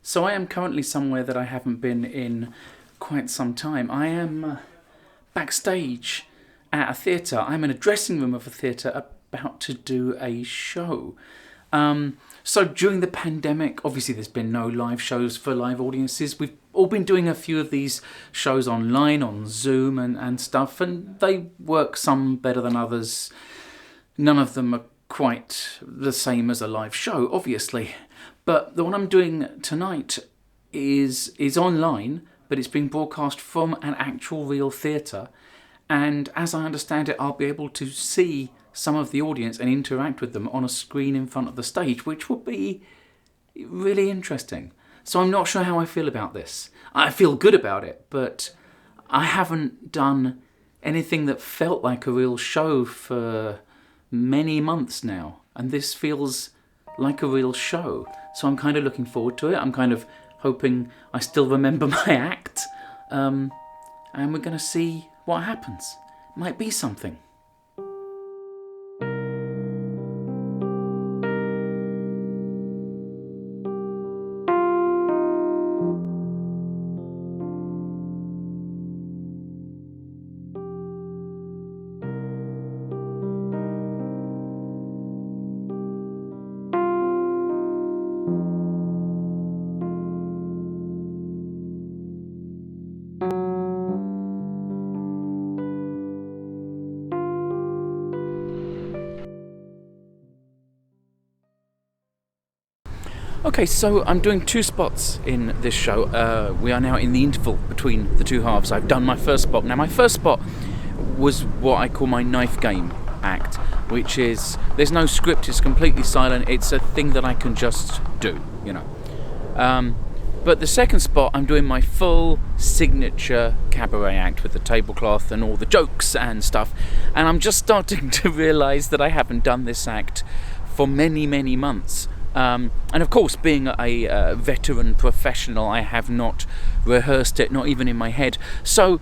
So I am currently somewhere that I haven't been in quite some time. I am backstage at a theatre. I'm in a dressing room of a theatre about to do a show. So during the pandemic, obviously there's been no live shows for live audiences. We've all been doing a few of these shows online, on Zoom and stuff, and they work some better than others. None of them are quite the same as a live show, obviously. But the one I'm doing tonight is online, but it's being broadcast from an actual real theatre. And as I understand it, I'll be able to see some of the audience and interact with them on a screen in front of the stage, which will be really interesting. So I'm not sure how I feel about this. I feel good about it, but I haven't done anything that felt like a real show for many months now. And this feels like a real show. So I'm kind of looking forward to it. I'm kind of hoping I still remember my act. And we're going to see what happens. It might be something. Okay, so I'm doing two spots in this show. We are now in the interval between the two halves. I've done my first spot. Now, my first spot was what I call my knife game act, which is, there's no script, it's completely silent, it's a thing that I can just do, you know. But the second spot, I'm doing my full signature cabaret act with the tablecloth and all the jokes and stuff. And I'm just starting to realise that I haven't done this act for many, many months. And of course, being a veteran professional, I have not rehearsed it, not even in my head. So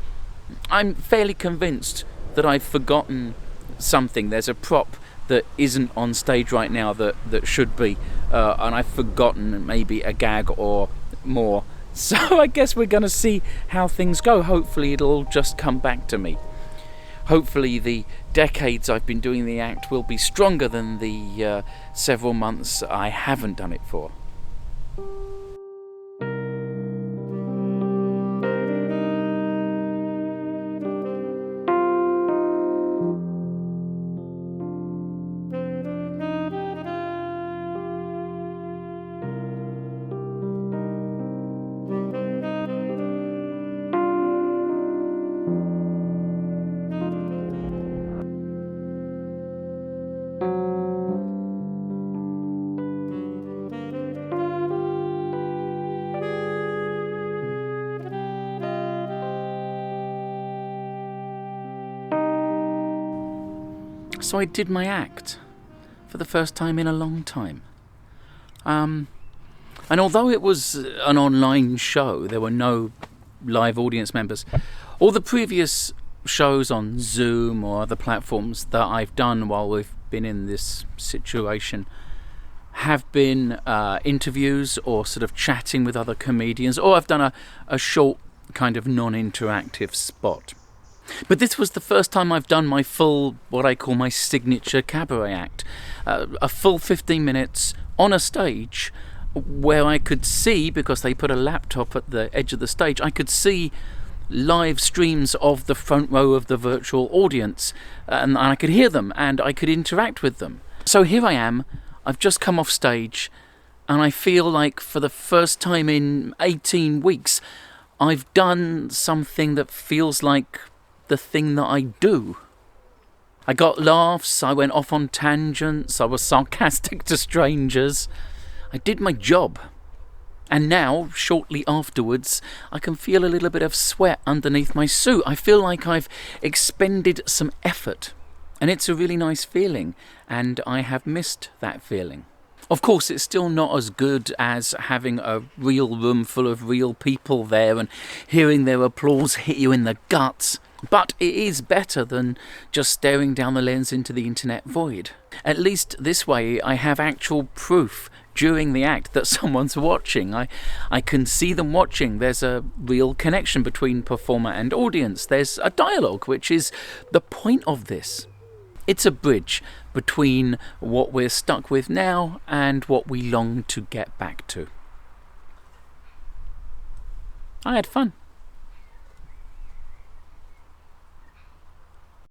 I'm fairly convinced that I've forgotten something. There's a prop that isn't on stage right now that should be, and I've forgotten maybe a gag or more. So I guess we're going to see how things go. Hopefully it'll all just come back to me. Hopefully the decades I've been doing the act will be stronger than the several months I haven't done it for. So I did my act for the first time in a long time. And although it was an online show, there were no live audience members. All the previous shows on Zoom or other platforms that I've done while we've been in this situation have been interviews or sort of chatting with other comedians, or I've done a short kind of non-interactive spot. But this was the first time I've done my full, what I call my signature cabaret act. A full 15 minutes on a stage where I could see, because they put a laptop at the edge of the stage, I could see live streams of the front row of the virtual audience, and I could hear them and I could interact with them. So here I am, I've just come off stage, and I feel like for the first time in 18 weeks, I've done something that feels like the thing that I do. I got laughs, I went off on tangents, I was sarcastic to strangers. I did my job. And now, shortly afterwards, I can feel a little bit of sweat underneath my suit. I feel like I've expended some effort. And it's a really nice feeling, and I have missed that feeling. Of course, it's still not as good as having a real room full of real people there and hearing their applause hit you in the guts. But it is better than just staring down the lens into the internet void. At least this way I have actual proof during the act that someone's watching. I can see them watching. There's a real connection between performer and audience. There's a dialogue, which is the point of this. It's a bridge between what we're stuck with now and what we long to get back to. I had fun.